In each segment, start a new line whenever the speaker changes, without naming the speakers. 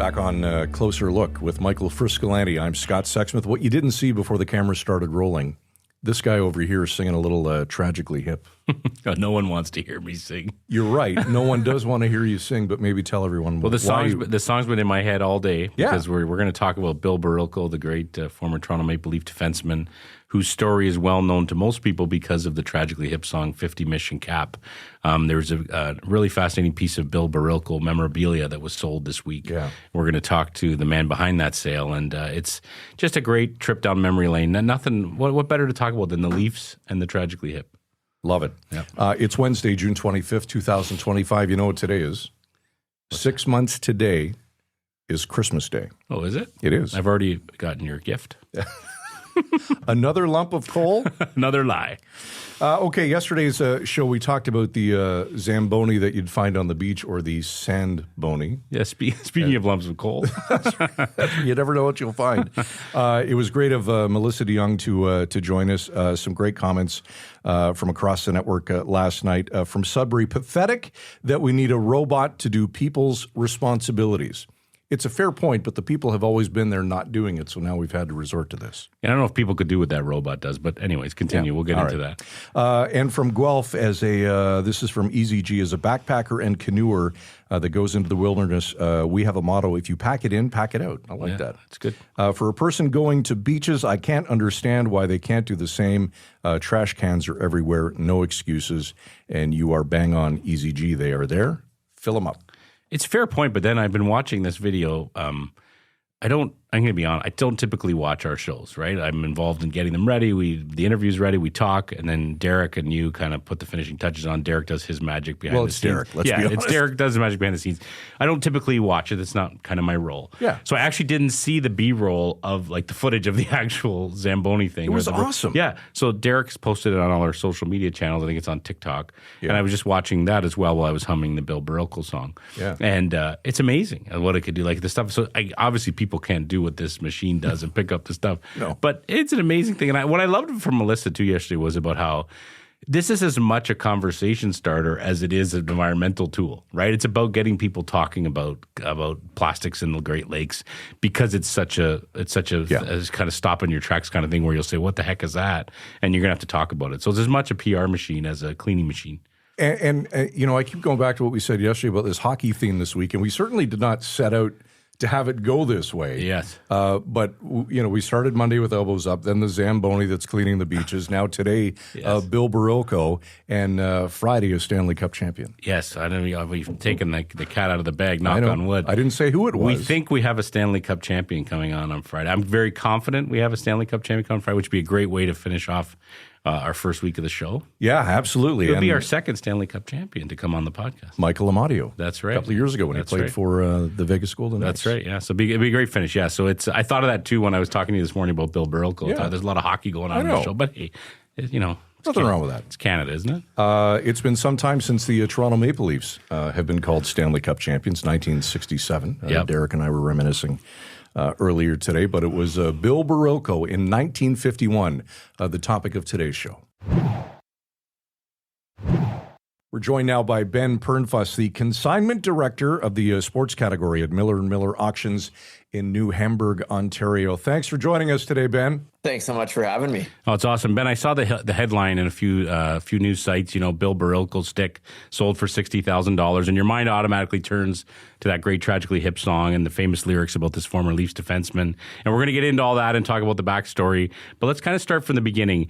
Back on Closer Look with Michael Friscolanti. I'm Scott Sexsmith. What you didn't see before the camera started rolling, this guy over here is singing a little Tragically Hip.
No one wants to hear me sing.
You're right. No one does want to hear you sing, but maybe tell everyone
well, the song's been in my head all day because we're going to talk about Bill Barilko, the great former Toronto Maple Leaf defenseman, whose story is well known to most people because of the Tragically Hip song 50 Mission Cap. There's a really fascinating piece of Bill Barilko memorabilia that was sold this week.
Yeah.
We're going to talk to the man behind that sale, and it's just a great trip down memory lane. Nothing. What better to talk about than the Leafs and the Tragically Hip?
Love it.
Yeah.
It's Wednesday, June 25th, 2025. You know what today is? 6 months today is Christmas Day.
Oh, is it?
It is.
I've already gotten your gift.
Another lump of coal?
Another lie.
Okay, yesterday's show, we talked about the Zamboni that you'd find on the beach, or the sand bony.
Yeah, speaking of lumps of coal.
You never know what you'll find. It was great of Melissa DeYoung to join us. Some great comments from across the network last night. From Sudbury, pathetic that we need a robot to do people's responsibilities. It's a fair point, but the people have always been there not doing it, so now we've had to resort to this.
I don't know if people could do what that robot does, but anyways, continue. We'll get into that.
And from Guelph, this is from EasyG, as a backpacker and canoer that goes into the wilderness, we have a motto: if you pack it in, pack it out. I like that.
That's good.
For a person going to beaches, I can't understand why they can't do the same. Trash cans are everywhere, no excuses, and you are bang on, EasyG. They are there. Fill them up.
It's a fair point, but then I've been watching this video. I'm going to be honest, I don't typically watch our shows, right? I'm involved in getting them ready. The interview's ready, we talk, and then Derek and you kind of put the finishing touches on. Derek does his magic behind the scenes.
Derek, let's be honest.
It's Derek does the magic behind the scenes. I don't typically watch it. It's not kind of my role.
Yeah.
So I actually didn't see the B-roll of like the footage of the actual Zamboni thing.
It was awesome.
Yeah. So Derek's posted it on all our social media channels. I think it's on TikTok.
Yeah.
And I was just watching that as well while I was humming the Bill Barilko song.
Yeah.
And it's amazing what it could do. Like the stuff. So obviously people can't do what this machine does and pick up the stuff.
No.
But it's an amazing thing. And what I loved from Melissa too yesterday was about how this is as much a conversation starter as it is an environmental tool, right? It's about getting people talking about plastics in the Great Lakes, because it's such a kind of stop in your tracks kind of thing where you'll say, what the heck is that? And you're going to have to talk about it. So it's as much a PR machine as a cleaning machine.
And you know, I keep going back to what we said yesterday about this hockey theme this week, and we certainly did not set out to have it go this way.
Yes.
But, you know, we started Monday with elbows up, then the Zamboni that's cleaning the beaches. Now today, Bill Barilko, and Friday is Stanley Cup champion.
Yes. I don't know. We've taken the cat out of the bag, knock on wood.
I didn't say who it was.
We think we have a Stanley Cup champion coming on Friday. I'm very confident we have a Stanley Cup champion coming on Friday, which would be a great way to finish off our first week of the show.
Yeah, absolutely.
It would be our second Stanley Cup champion to come on the podcast.
Michael Amadio.
That's right.
A couple of years ago when he played for the Vegas Golden Knights.
That's right, yeah. So it'd be a great finish, yeah. So I thought of that too when I was talking to you this morning about Bill Barilko. I thought there's a lot of hockey going on in the show. But hey, you know.
Nothing wrong with that.
It's Canada, isn't it?
It's been some time since the Toronto Maple Leafs have been called Stanley Cup champions, 1967. Derek and I were reminiscing earlier today, but it was Bill Barilko in 1951, the topic of today's show. We're joined now by Ben Pernfuss, the consignment director of the sports category at Miller Miller Auctions in New Hamburg, Ontario. Thanks for joining us today, Ben.
Thanks so much for having me.
Oh, it's awesome. Ben, I saw the headline in a few news sites, you know, Bill Barilko's stick sold for $60,000, and your mind automatically turns to that great Tragically Hip song and the famous lyrics about this former Leafs defenseman. And we're going to get into all that and talk about the backstory, but let's kind of start from the beginning.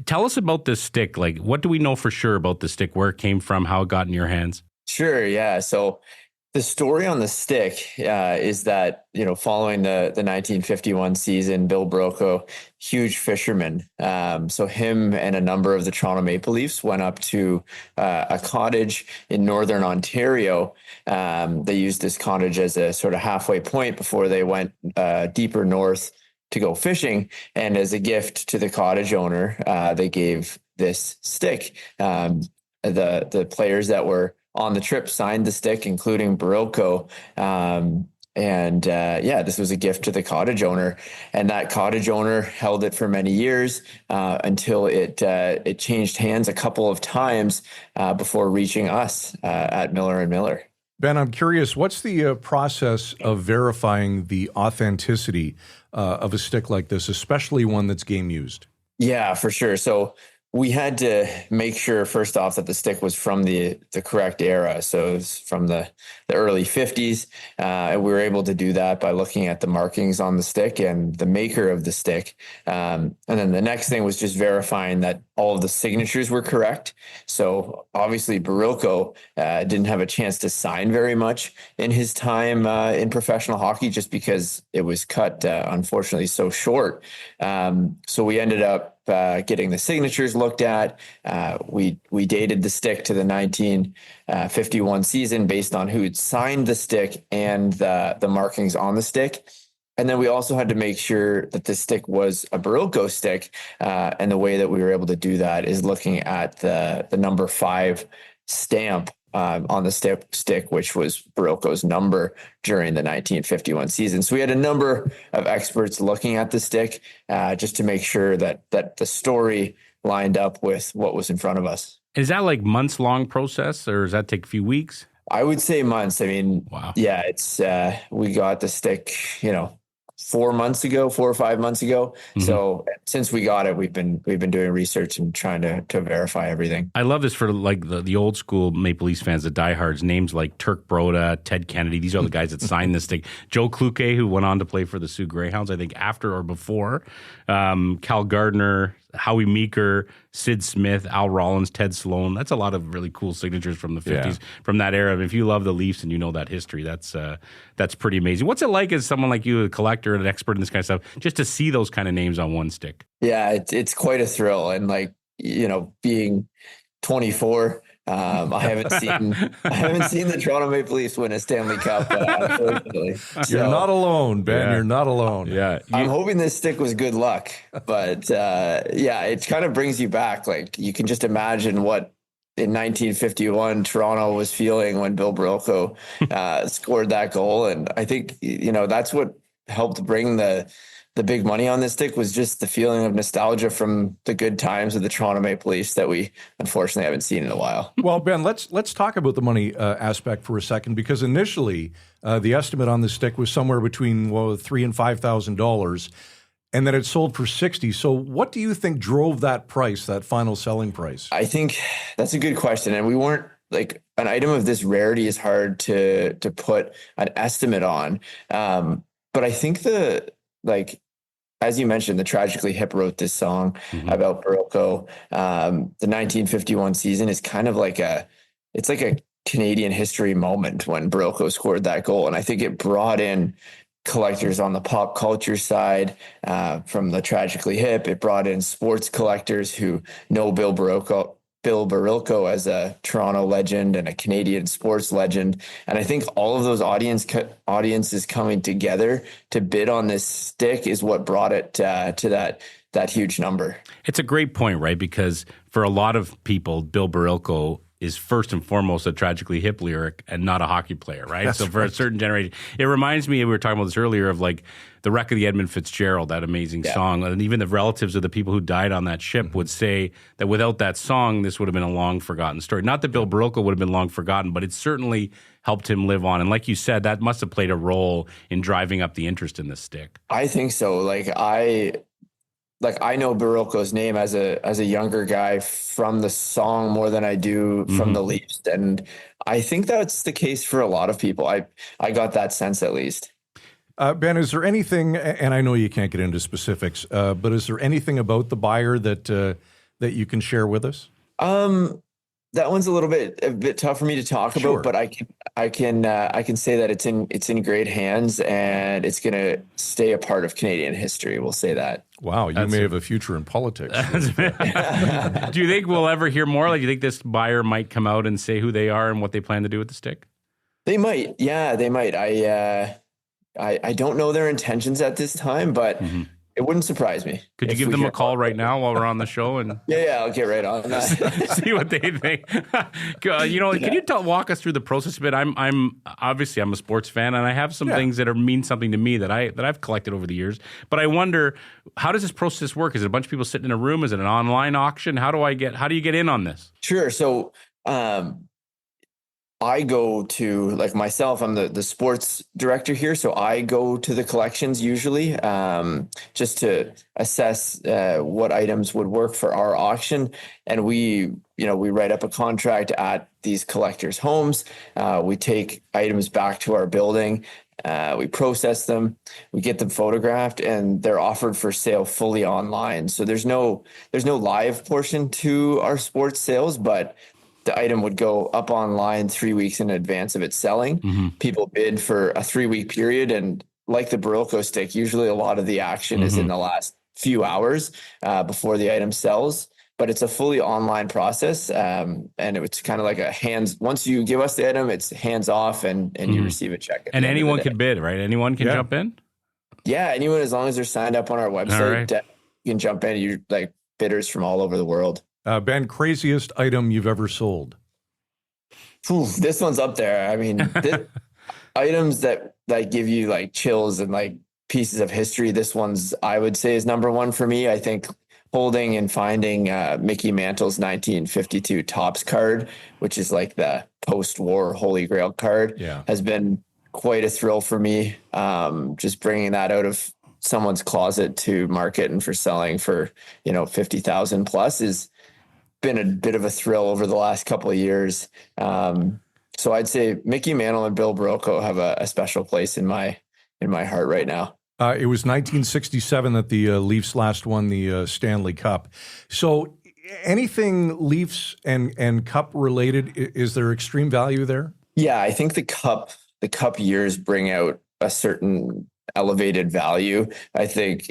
Tell us about this stick. Like, what do we know for sure about the stick, where it came from, how it got in your hands?
Sure, yeah. So the story on the stick is that, you know, following the 1951 season, Bill Barilko, huge fisherman. So him and a number of the Toronto Maple Leafs went up to a cottage in northern Ontario. They used this cottage as a sort of halfway point before they went deeper north to go fishing. And as a gift to the cottage owner, they gave this stick. The players that were on the trip signed the stick, including Barilko. This was a gift to the cottage owner, and that cottage owner held it for many years until it changed hands a couple of times before reaching us at Miller and Miller.
Ben, I'm curious, what's the process of verifying the authenticity of a stick like this, especially one that's game used?
Yeah, for sure. So we had to make sure first off that the stick was from the correct era. So it was from the early 50s. And we were able to do that by looking at the markings on the stick and the maker of the stick. And then the next thing was just verifying that all of the signatures were correct. So obviously Barilko didn't have a chance to sign very much in his time in professional hockey, just because it was cut, unfortunately, so short. So we ended up getting the signatures looked at. We dated the stick to the 1951 season based on who'd signed the stick and the markings on the stick. And then we also had to make sure that the stick was a Barilko stick. And the way that we were able to do that is looking at the number 5 stamp on the stick, which was Barilko's number during the 1951 season. So we had a number of experts looking at the stick just to make sure that the story lined up with what was in front of us.
Is that like months long process, or does that take a few weeks?
I would say months. I mean,
wow.
Yeah, it's we got the stick, 4 or 5 months ago. Mm-hmm. So since we got it, we've been doing research and trying to verify everything.
I love this for like the old school Maple Leafs fans, the diehards. Names like Turk Broda, Ted Kennedy. These are the guys that signed this stick. Joe Kluke, who went on to play for the Sioux Greyhounds, I think after or before. Cal Gardner, Howie Meeker, Sid Smith, Al Rollins, Ted Sloan. That's a lot of really cool signatures from the 50s, from that era. If you love the Leafs and you know that history, that's pretty amazing. What's it like as someone like you, a collector and an expert in this kind of stuff, just to see those kind of names on one stick?
Yeah, it's quite a thrill. And being 24, I haven't seen the Toronto Maple Leafs win a Stanley Cup, unfortunately.
You're not alone, Ben. Yeah. You're not alone.
Yeah,
I'm hoping this stick was good luck, but it kind of brings you back. Like, you can just imagine what in 1951 Toronto was feeling when Bill Barilko scored that goal, and I think that's what helped bring the big money on this stick, was just the feeling of nostalgia from the good times of the Toronto Maple Leafs that we unfortunately haven't seen in a while.
Well, Ben, let's talk about the money aspect for a second, because initially the estimate on the stick was somewhere between $3,000 and $5,000, and then it sold for $60,000. So what do you think drove that price, that final selling price?
I think that's a good question, and we weren't like, an item of this rarity is hard to put an estimate on, but I think as you mentioned, the Tragically Hip wrote this song about Barilko. The 1951 season is kind of like it's like a Canadian history moment when Barilko scored that goal. And I think it brought in collectors on the pop culture side from the Tragically Hip. It brought in sports collectors who know Bill Barilko as a Toronto legend and a Canadian sports legend. And I think all of those audiences coming together to bid on this stick is what brought it to that huge number.
It's a great point, right? Because for a lot of people, Bill Barilko is first and foremost a Tragically Hip lyric and not a hockey player, right?
That's
so for a certain generation, it reminds me, we were talking about this earlier, of like the wreck of the Edmund Fitzgerald, that amazing song. And even the relatives of the people who died on that ship would say that without that song, this would have been a long forgotten story. Not that Bill Barilko would have been long forgotten, but it certainly helped him live on. And like you said, that must have played a role in driving up the interest in this stick.
I think so. I know Barilko's name as a younger guy from the song more than I do from the Leafs. And I think that's the case for a lot of people. I got that sense, at least.
Ben, is there anything, and I know you can't get into specifics, but is there anything about the buyer that you can share with us?
That one's a bit tough for me to talk about, but I can say that it's in great hands, and it's going to stay a part of Canadian history. We'll say that.
Wow, you may have a future in politics.
Do you think we'll ever hear more? Like, do you think this buyer might come out and say who they are and what they plan to do with the stick?
They might. Yeah, they might. I don't know their intentions at this time, but it wouldn't surprise me.
Could you give them a call right now while we're on the show? And
yeah, I'll get right on that.
See what they think. Can you walk us through the process a bit? I'm obviously a sports fan, and I have some things that mean something to me that I've collected over the years. But I wonder, how does this process work? Is it a bunch of people sitting in a room? Is it an online auction? How do you get in on this?
Sure. So I go to, like myself, I'm the sports director here. So I go to the collections usually just to assess what items would work for our auction. And we write up a contract at these collectors' homes. We take items back to our building. We process them, we get them photographed, and they're offered for sale fully online. So there's no live portion to our sports sales, but the item would go up online 3 weeks in advance of it selling.
Mm-hmm.
People bid for a 3-week period. And like the Barilko stick, usually a lot of the action is in the last few hours before the item sells. But it's a fully online process. And it's kind of like once you give us the item, it's hands off and you receive a check.
And anyone could bid, right? Anyone can jump in?
Yeah, anyone, as long as they're signed up on our website, you can jump in. You're like bidders from all over the world.
Ben, craziest item you've ever sold?
This one's up there. I mean, items that give you like chills and like pieces of history. This one's, I would say, is number one for me. I think holding and finding Mickey Mantle's 1952 Topps card, which is like the post-war Holy Grail card, has been quite a thrill for me. Just bringing that out of someone's closet to market and for selling for, 50,000 plus is been a bit of a thrill over the last couple of years. So I'd say Mickey Mantle and Bill Barilko have a special place in my heart right now.
It was 1967 that the Leafs last won the Stanley Cup. So anything Leafs and Cup related, is there extreme value there? Yeah,
I think the Cup years bring out a certain elevated value. I think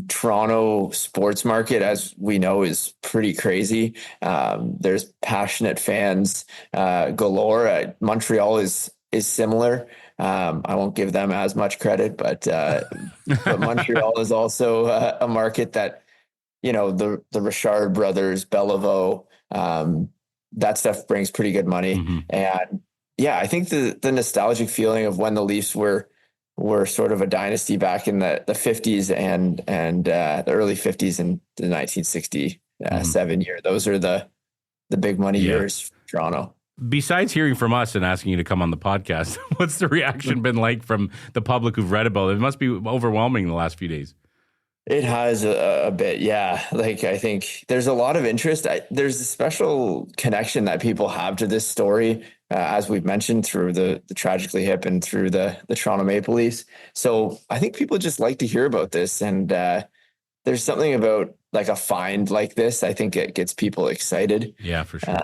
Toronto sports market, as we know, is pretty crazy. There's passionate fans galore. Montreal is similar. I won't give them as much credit, but Montreal is also a market that, the Richard brothers, Bellevaux, that stuff brings pretty good money.
Mm-hmm.
And yeah, I think the nostalgic feeling of when the Leafs were sort of a dynasty back in the 50s and the early 50s and the 1967 year. Those are the big money years for Toronto.
Besides hearing from us and asking you to come on the podcast, what's the reaction been like from the public who've read about it? It must be overwhelming the last few days.
It has a bit, yeah. Like, I think there's a lot of interest. There's a special connection that people have to this story, as we've mentioned, through the Tragically Hip and through the Toronto Maple Leafs. So I think people just like to hear about this. And there's something about like a find like this. I think it gets people excited.
Yeah, for sure.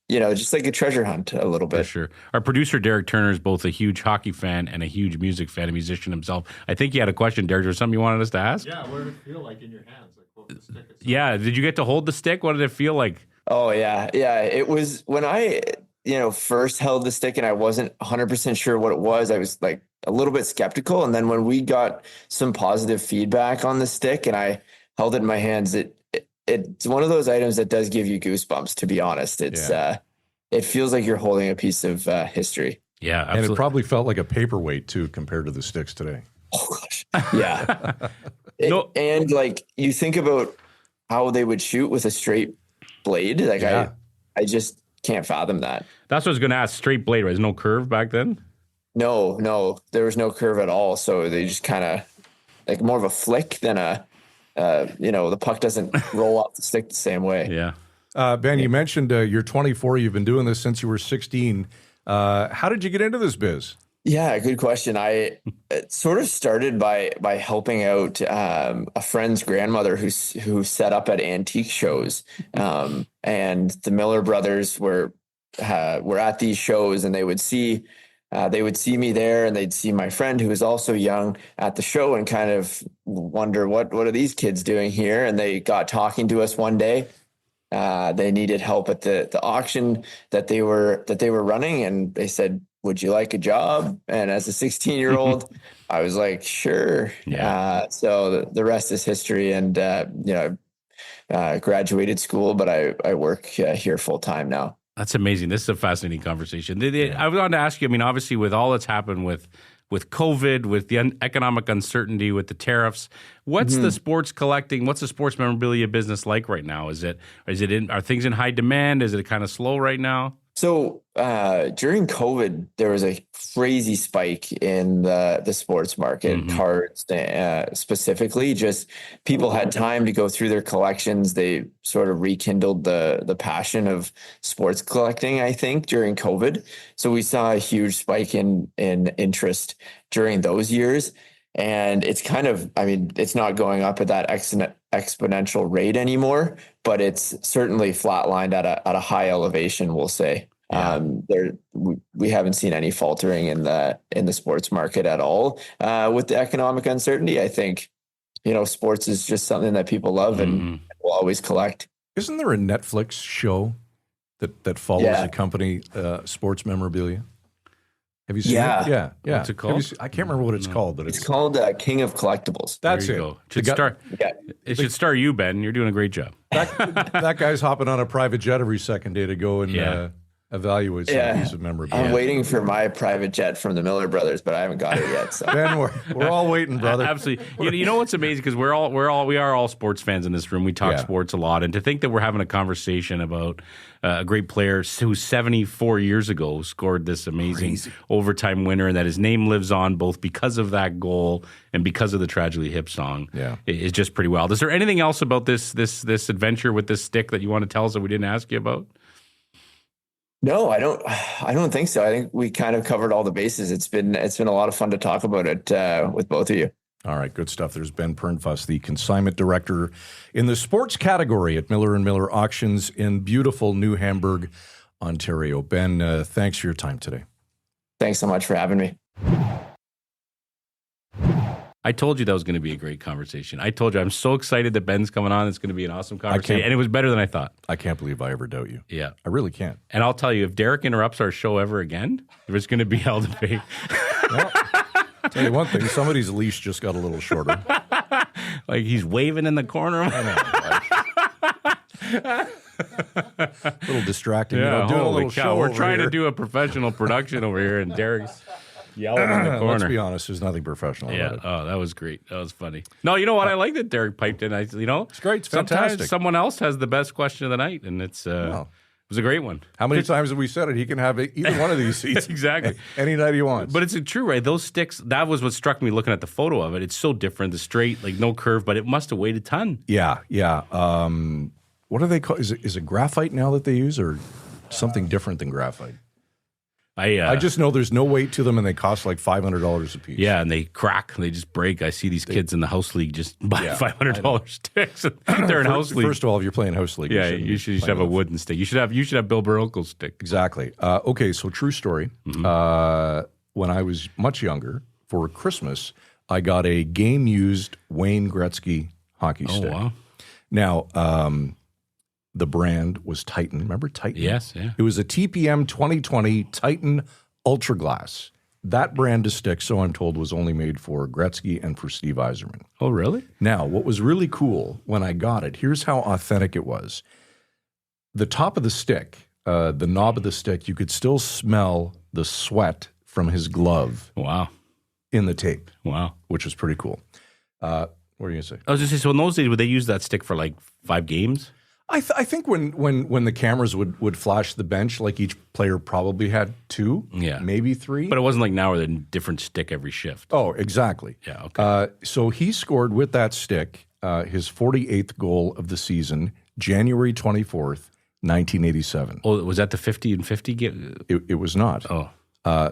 Just like a treasure hunt a little bit.
For sure. Our producer, Derek Turner, is both a huge hockey fan and a huge music fan, a musician himself. I think you had a question, Derek. Was something you wanted us to ask?
Yeah, what did it feel like in your hands? Like, what was the stick itself?
Yeah, did you get to hold the stick? What did it feel like?
Oh, yeah. Yeah, it was when I, first held the stick and I wasn't 100% sure what it was. I was like a little bit skeptical. And then when we got some positive feedback on the stick and I held it in my hands, it's one of those items that does give you goosebumps, to be honest. It's it feels like you're holding a piece of history.
Yeah, absolutely.
And it probably felt like a paperweight too compared to the sticks today.
Oh gosh. Yeah. And like you think about how they would shoot with a straight blade. Like I just can't fathom that.
That's what I was going to ask. Straight blade, right? There's no curve back then?
No, there was no curve at all. So they just kind of like more of a flick than the puck doesn't roll off the stick the same way.
Yeah.
Ben, you mentioned you're 24. You've been doing this since you were 16. How did you get into this biz?
Yeah, good question. I sort of started by helping out a friend's grandmother who set up at antique shows, and the Miller brothers were at these shows, and they would see me there, and they'd see my friend who was also young at the show, and kind of wonder what are these kids doing here? And they got talking to us one day. They needed help at the auction that they were running, and they said, "Would you like a job?" And as a 16-year-old, I was like, "Sure."
Yeah.
So the rest is history, and graduated school, but I work here full time now.
That's amazing. This is a fascinating conversation. I wanted to ask you, I mean, obviously with all that's happened with COVID, with the economic uncertainty, with the tariffs, what's the sports memorabilia business like right now? Are things in high demand? Is it kind of slow right now?
So during COVID, there was a crazy spike in the sports market, cards specifically. Just people had time to go through their collections. They sort of rekindled the passion of sports collecting, I think, during COVID. So we saw a huge spike in interest during those years. And it's kind of, I mean, it's not going up at that exponential rate anymore, but it's certainly flatlined at a high elevation, we'll say. Yeah. We haven't seen any faltering in the sports market at all. With the economic uncertainty, I think, sports is just something that people love and will always collect.
Isn't there a Netflix show that follows a company, sports memorabilia? Have you seen it? Yeah.
What's it called?
I can't remember what it's called, but
it's called King of Collectibles.
That's it.
Go. It should star you, Ben. You're doing a great job.
That guy's hopping on a private jet every second day to go and evaluate some piece of memorabilia.
I'm waiting for my private jet from the Miller brothers, but I haven't got it yet. So.
Ben, we're all waiting, brother.
Absolutely. You know what's amazing, because we are all sports fans in this room. We talk sports a lot, and to think that we're having a conversation about a great player who 74 years ago scored this amazing overtime winner, and that his name lives on both because of that goal and because of the Tragically Hip song, is just pretty wild. Is there anything else about this adventure with this stick that you want to tell us that we didn't ask you about?
No, I don't think so. I think we kind of covered all the bases. It's been a lot of fun to talk about it with both of you.
All right, good stuff. There's Ben Pernfuss, the consignment director in the sports category at Miller Miller Auctions in beautiful New Hamburg, Ontario. Ben, thanks for your time today.
Thanks so much for having me.
I told you that was going to be a great conversation. I told you I'm so excited that Ben's coming on. It's going to be an awesome conversation, and it was better than I thought.
I can't believe I ever doubt you.
Yeah.
I really can't.
And I'll tell you, if Derek interrupts our show ever again, there's going to be hell to pay.
Well, I'll tell you one thing, somebody's leash just got a little shorter.
Like he's waving in the corner.
I know. A little distracting.
Yeah,
doing a
holy
little
cow.
show
We're trying
here.
to do a professional production over here, and Derek's yelling in the corner.
Let's be honest, there's nothing professional about it.
Oh, that was great. That was funny. No, you know what? I like that Derek piped in. It's
great. It's
sometimes
fantastic.
Someone else has the best question of the night, and it was a great one.
How many times have we said it? He can have either one of these seats.
Exactly.
Any night he wants.
But it's true, right? Those sticks, that was what struck me looking at the photo of it. It's so different, the straight, like no curve, but it must have weighed a ton.
Yeah. What do they call? Is it graphite now that they use, or something different than graphite? I just know there's no weight to them, and they cost like $500 a piece.
Yeah, and they crack. They just break. I see these kids in the house league just buy $500 sticks. They're in house league.
First of all, if you're playing house league,
you should have a wooden stick. You should have Bill Barilko's stick.
Exactly. Okay, so true story. When I was much younger, for Christmas, I got a game-used Wayne Gretzky hockey stick.
Oh, wow.
Now, the brand was Titan. Remember Titan?
Yes, yeah.
It was a TPM 2020 Titan Ultra Glass. That brand of stick, so I'm told, was only made for Gretzky and for Steve Yzerman.
Oh, really?
Now, what was really cool when I got it, here's how authentic it was. The top of the stick, the knob of the stick, you could still smell the sweat from his glove.
Wow.
In the tape.
Wow.
Which was pretty cool. What were you going to say?
I was going to say, so in those days, would they use that stick for like 5 games?
I think when the cameras would flash the bench, like each player probably had 2, maybe 3.
But it wasn't like now where they're a different stick every shift.
Oh, exactly.
Yeah, okay.
So he scored with that stick his 48th goal of the season, January 24th, 1987.
Oh, was that the 50 and 50 game?
It was not.
Oh.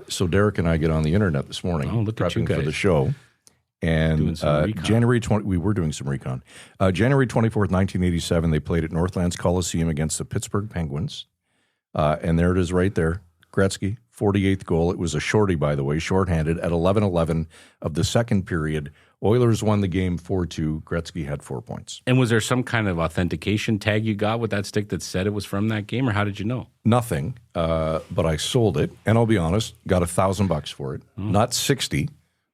So Derek and I get on the internet this morning prepping for the show. And January 20, we were doing some recon. January 24th, 1987, they played at Northlands Coliseum against the Pittsburgh Penguins. And there it is right there. Gretzky, 48th goal. It was a shorty, by the way, shorthanded at 11:11 of the second period. Oilers won the game 4-2. Gretzky had 4 points.
And was there some kind of authentication tag you got with that stick that said it was from that game, or how did you know?
Nothing, but I sold it. And I'll be honest, got $1,000 for it. Not 60.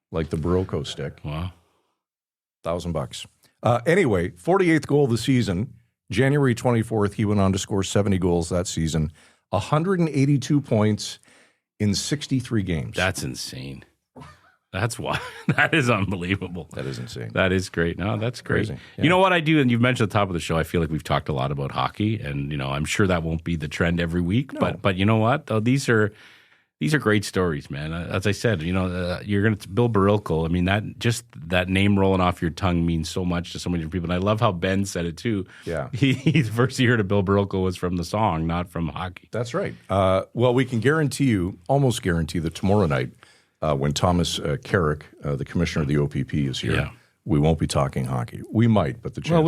Like the Barilko stick.
Wow.
$1,000. Anyway, 48th goal of the season. January 24th, he went on to score 70 goals that season. 182 points in 63 games.
That's insane. That's why. That is unbelievable.
That is insane.
That is great. No, that's great.
Crazy. Yeah.
You know what I do, and you've mentioned at the top of the show, I feel like we've talked a lot about hockey, and I'm sure that won't be the trend every week.
No.
But you know what? Though these are great stories, man. As I said, you're going to Bill Barilko. I mean, that name rolling off your tongue means so much to so many different people. And I love how Ben said it too.
Yeah,
the first year to Bill Barilko was from the song, not from hockey.
that's right. Well, we can almost guarantee that tomorrow night, when Thomas Carrick, the commissioner of the OPP, is here, we won't be talking hockey. We might, but the chances.
Well,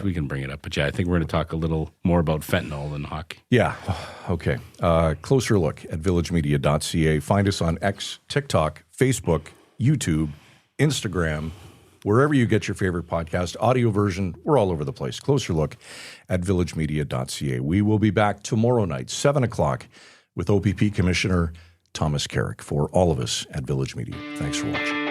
we can bring it up. But yeah, I think we're going to talk a little more about fentanyl than hockey.
Yeah. Okay. Closer look at villagemedia.ca. Find us on X, TikTok, Facebook, YouTube, Instagram, wherever you get your favorite podcast. Audio version, we're all over the place. Closer look at villagemedia.ca. We will be back tomorrow night, 7 o'clock, with OPP Commissioner Thomas Carrick. For all of us at Village Media, thanks for watching.